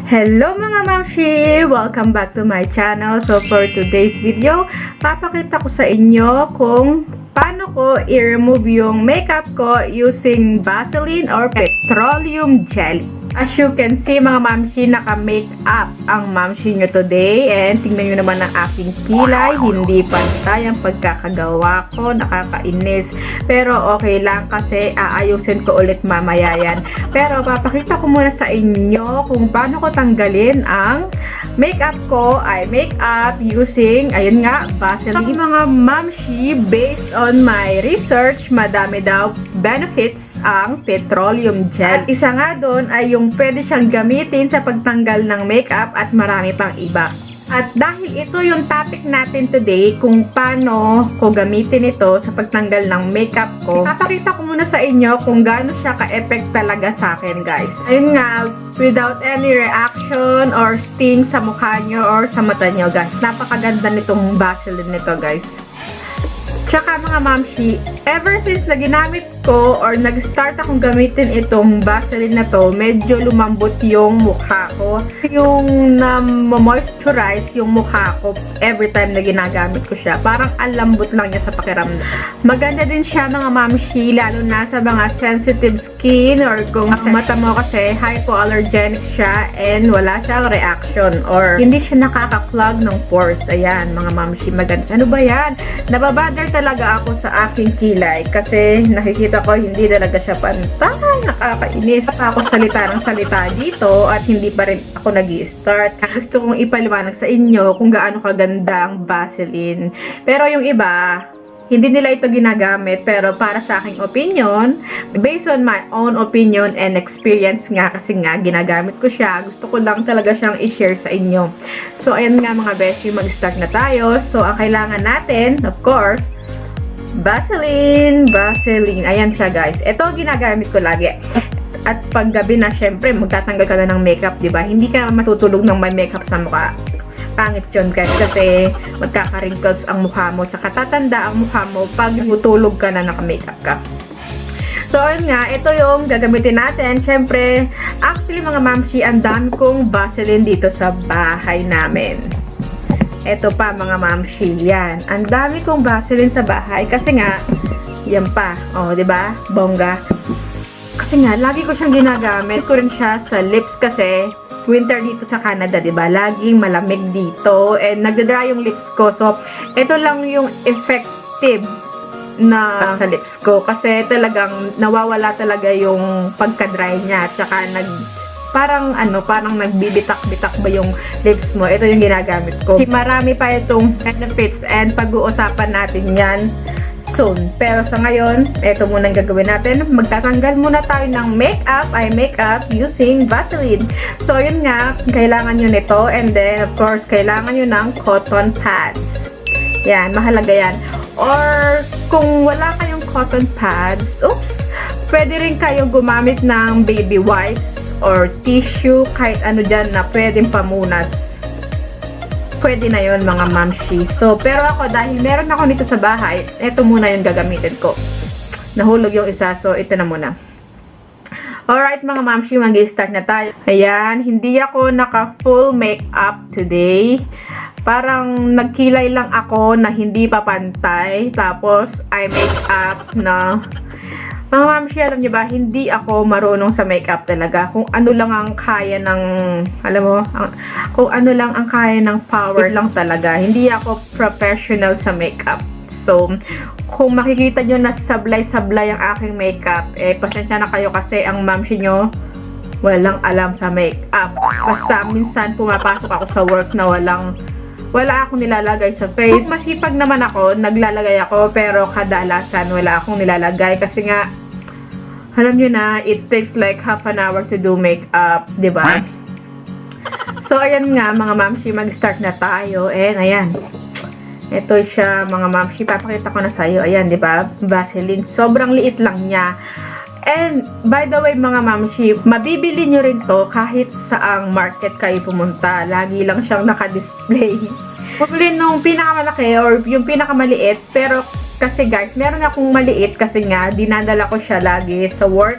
Hello mga mamshi! Welcome back to my channel. So for today's video, papakita ko sa inyo kung paano ko i-remove yung makeup ko using Vaseline or petroleum jelly. As you can see mga mamshi, naka-makeup ang mamshi nyo today. And tingnan nyo naman ang aking kilay. Hindi pantay ang pagkakagawa ko. Nakakainis. Pero okay lang kasi aayusin ko ulit mamaya yan. Pero papakita ko muna sa inyo kung paano ko tanggalin ang makeup ko ay makeup using, ayun nga, Vaseline. So, mga mamshi, based on my research, madami daw benefits ang petroleum gel. At isa nga doon ay yung pwede siyang gamitin sa pagtanggal ng makeup at marami pang iba. At dahil ito yung topic natin today, kung paano ko gamitin ito sa pagtanggal ng makeup ko, papakita ko muna sa inyo kung gaano siya ka-effect talaga sa akin, guys. Ayun nga, without any reaction or sting sa mukha nyo or sa mata nyo, guys. Napakaganda nitong Vaseline nito, guys. Tsaka mga mamshi, ever since na ginamit ko or nag-start akong gamitin itong Vaseline na to, medyo lumambot yung mukha ko. Yung na-moisturize yung mukha ko every time na ginagamit ko siya. Parang ang lambot lang niya sa pakiramdam. Maganda din siya mga mamshi, lalo na sa mga sensitive skin or kung ang mata mo kasi hypoallergenic siya and wala siyang reaction or hindi siya nakaka-clog ng pores. Ayan mga mamshi, maganda. Ano ba yan? Nababother talaga ako sa aking kilay kasi nakikita ko hindi talaga siya pantay, nakakainis ako salita ng salita dito at hindi pa rin ako nag-i-start. Gusto kong ipaliwanag sa inyo kung gaano kaganda ang Vaseline. Pero yung iba, hindi nila ito ginagamit, pero para sa aking opinion, based on my own opinion and experience nga, kasi nga ginagamit ko siya, gusto ko lang talaga siyang i-share sa inyo. So ayan nga mga beshi, mag-start na tayo. So ang kailangan natin, of course, Vaseline. Ayan siya guys. Ito ginagamit ko lagi. At pag gabi na, syempre, magtatanggal ka na ng makeup, diba? Hindi ka matutulog ng may makeup sa mukha. Pangit yun guys, kasi magkaka-wrinkles ang mukha mo. Tsaka tatanda ang mukha mo pag tutulog ka na naka-makeup ka. So, ayun nga, ito yung gagamitin natin. Syempre, actually mga mamshi, ang dami kong Vaseline dito sa bahay namin. Ito pa mga mamshi, yan. Ang dami kong Vaseline sa bahay kasi nga, yan pa. O, diba? Bongga. Kasi nga, lagi ko siyang ginagamit. Ko rin siya sa lips kasi winter dito sa Canada, diba? Laging malamig dito. And nagdadry yung lips ko. So, ito lang yung effective na sa lips ko. Kasi talagang nawawala talaga yung pagka-dry niya. Tsaka parang nagbibitak-bitak ba yung lips mo. Ito yung ginagamit ko. Marami pa itong benefits and pag-uusapan natin yan soon. Pero sa ngayon, ito muna ang gagawin natin. Magtatanggal muna tayo ng makeup using Vaseline. So, yun nga, kailangan nyo nito. And then, of course, kailangan nyo ng cotton pads. Yan, mahalaga yan. Or, kung wala kayong cotton pads, pwede rin kayo gumamit ng baby wipes or tissue, kahit ano dyan na pwedeng pamunas. Pwede na yon mga mamshi. So, pero ako, dahil meron ako nito sa bahay, ito muna yung gagamitin ko. Nahulog yung isa, so ito na muna. Alright mga mamshi, mag-start na tayo. Ayan, hindi ako naka-full makeup today. Parang nagkilay lang ako na hindi pa pantay. Tapos, I make up na mga mamshi, alam niyo ba, hindi ako marunong sa makeup talaga. Kung ano lang ang kaya ng, alam mo, kung ano lang ang kaya ng power lang talaga. Hindi ako professional sa makeup. So, kung makikita nyo na sablay-sablay ang aking makeup, pasensya na kayo kasi ang mamshi nyo walang alam sa makeup. Basta minsan pumapasok ako sa work na wala akong nilalagay sa face. Kung masipag naman ako, naglalagay ako, pero kadalasan wala akong nilalagay kasi nga, alam nyo na, it takes like half an hour to do makeup, diba? So, ayan nga, mga mamshi, mag-start na tayo. And, ayan. Ito siya, mga mamshi, papakita ko na sa'yo. Ayan, diba? Vaseline. Sobrang liit lang niya. And, by the way, mga mamshi, mabibili nyo rin to kahit saang market kayo pumunta. Lagi lang siyang naka-display. Pumili nung pinakamalaki or yung pinakamaliit, pero Kasi guys, meron akong maliit kasi nga, dinadala ko siya lagi sa work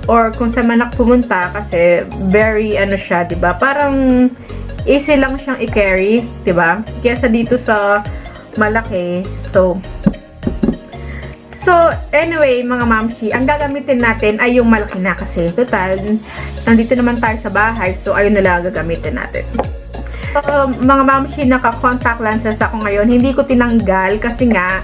or kung saan man ako pumunta kasi very ano siya, diba? Parang easy lang siyang i-carry, diba? Kesa dito sa malaki. So, anyway, mga mamshi, ang gagamitin natin ay yung malaki na kasi. Total, nandito naman tayo sa bahay. So, ayun na lang gagamitin natin. Mga mamshi, naka-contact lenses ako ngayon. Hindi ko tinanggal kasi nga,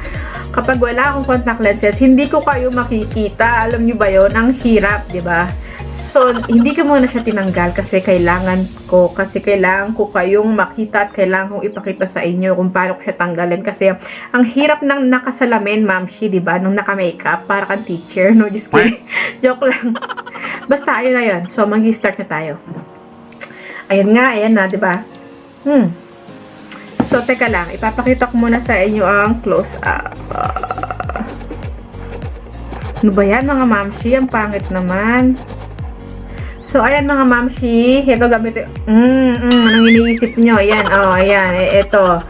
kapag wala akong contact lenses, hindi ko kayo makikita. Alam nyo ba yun? Ang hirap, di ba? So, hindi ko muna siya tinanggal kasi kailangan ko kayong makita at kailangan kong ipakita sa inyo kung paano ko siya tanggalin. Kasi, ang hirap ng nakasalamin, mamshi, di ba? Nung naka-makeup, para kang teacher. No, just kidding. Joke lang. Basta, ayun na yun. So, mag-start na tayo. Ayun nga, ayan na, di ba? So, teka lang. Ipapakita ko muna sa inyo ang close-up. Ano ba yan, mga mamshi? Ang pangit naman. So, ayan, mga mamshi. Ito, gamit. Anong iniisip nyo? Ayan, ayan. Ito.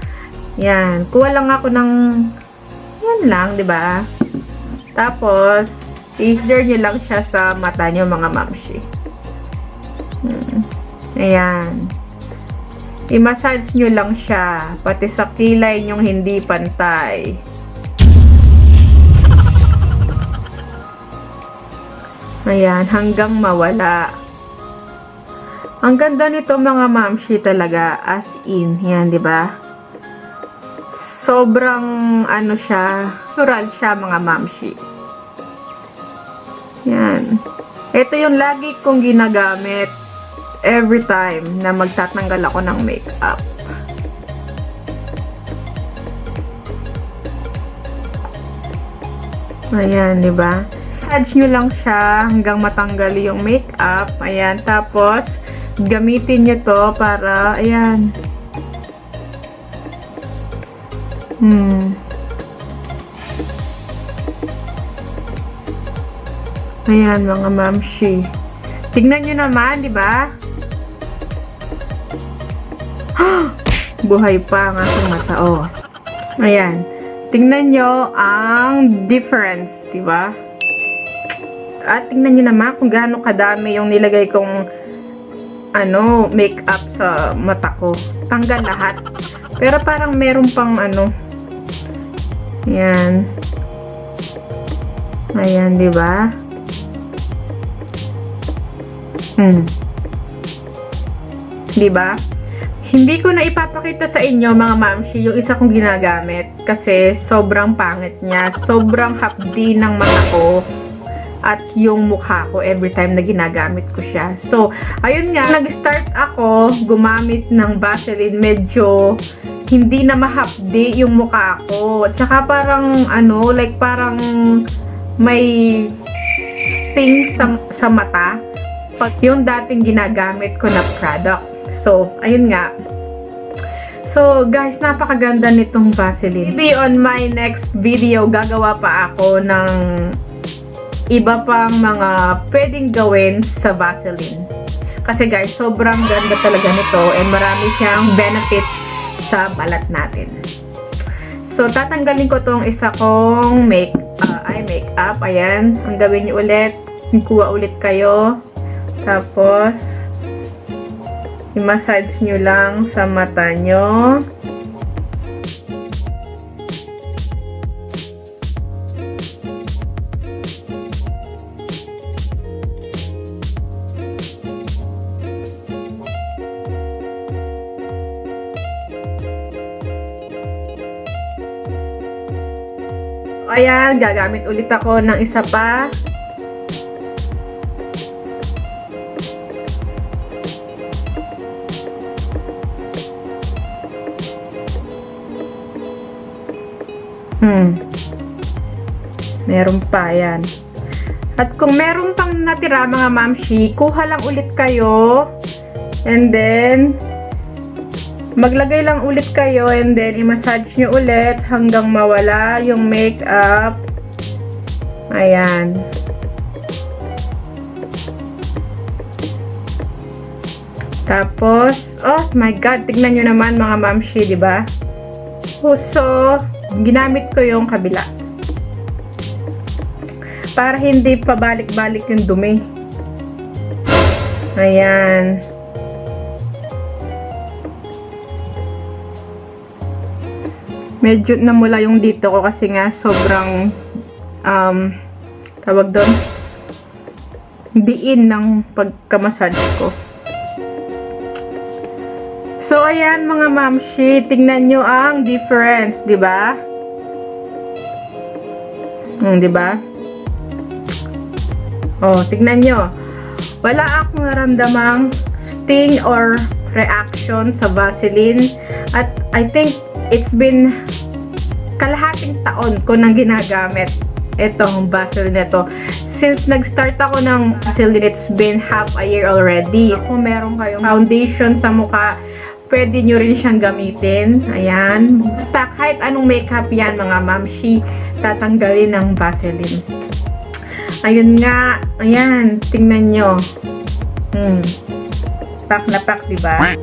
Yan. Kuha lang ako ng yan lang, di ba? Tapos, i-clear nyo lang siya sa mata nyo, mga mamshi. Ayan. I-massage nyo lang siya, pati sa kilay nyong hindi pantay. Ayan, hanggang mawala. Ang ganda nito, mga mamshi, talaga, as in. Yan, di ba? Sobrang, ano siya, natural siya, mga mamshi. Yan. Ito yung lagi kong ginagamit every time na magtatanggal ako ng makeup. Ayan, di ba? Massage nyo lang siya hanggang matanggal yung makeup. Ayan, tapos gamitin nyo to para, ayan. Ayan, mga mamshi. Tignan nyo naman, di ba? Buhay pa ang aking mata. Oh. Ayan. Tingnan nyo ang difference, di ba? At tingnan nyo naman kung gaano kadami yung nilagay kong makeup sa mata ko. Tanggal lahat. Pero parang meron pang Ayan. Ayan, di ba? Di ba? Hindi ko na ipapakita sa inyo, mga mamshi, yung isa kong ginagamit kasi sobrang pangit niya. Sobrang hapdi ng mata ko at yung mukha ko every time na ginagamit ko siya. So, ayun nga, nag-start ako gumamit ng Vaseline. Medyo hindi na mahapdi yung mukha ko. Tsaka parang, parang may sting sa mata pag yung dating ginagamit ko na product. So, ayun nga. So, guys, napakaganda nitong Vaseline. Maybe on my next video, gagawa pa ako ng iba pang mga pwedeng gawin sa Vaseline. Kasi, guys, sobrang ganda talaga nito and marami siyang benefits sa balat natin. So, tatanggalin ko tong isa kong makeup. Ayan. Ang gawin niyo ulit, kuha ulit kayo. Tapos, i-massage nyo lang sa mata nyo. Ayan, gagamit ulit ako ng isa pa. Meron pa, yan. At kung meron pang natira, mga mamshi, kuha lang ulit kayo. And then, maglagay lang ulit kayo. And then, i-massage nyo ulit hanggang mawala yung makeup. Ayan. Tapos, oh my God, tignan nyo naman, mga mamshi, diba? So, ginamit ko yung kabila. para hindi pabalik-balik yung dumi. Ayan. Medyo namula yung dito ko kasi nga sobrang tawag doon, diin ng pagkamassage ko. So, ayan mga mamshi, tingnan nyo ang difference, di ba? Di ba? Oh, tingnan nyo. Wala akong naramdamang sting or reaction sa Vaseline. At I think it's been kalahating taon ko nang ginagamit itong Vaseline nito. Since nag-start ako ng Vaseline, it's been half a year already. Kung meron kayong foundation sa mukha, pwede nyo rin siyang gamitin. Ayan. Basta kahit anong makeup yan, mga mamshi, tatanggalin ng Vaseline. Ayun nga. Ayan. Tingnan nyo. Pak na pak, diba?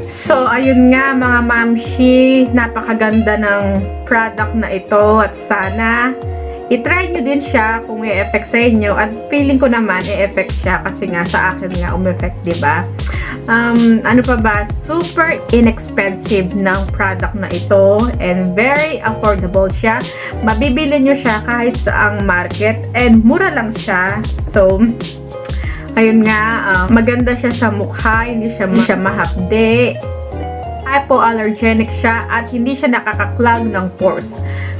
So, ayun nga mga mamshi, napakaganda ng product na ito at sana i-try nyo din siya kung may effect sa inyo at feeling ko naman i-effect siya kasi nga sa akin nga umeffect, diba? Ano pa ba? Super inexpensive ng product na ito and very affordable siya. Mabibili nyo siya kahit saang market and mura lang siya. So, ayun nga, maganda siya sa mukha, hindi siya mahapde. Hypoallergenic siya at hindi siya nakakaklag ng pores.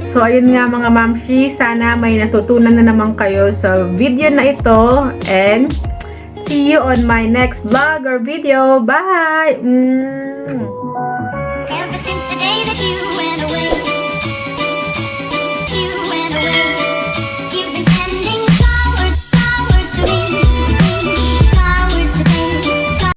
So, ayun nga mga mamshi, sana may natutunan na naman kayo sa video na ito and see you on my next vlog or video. Bye!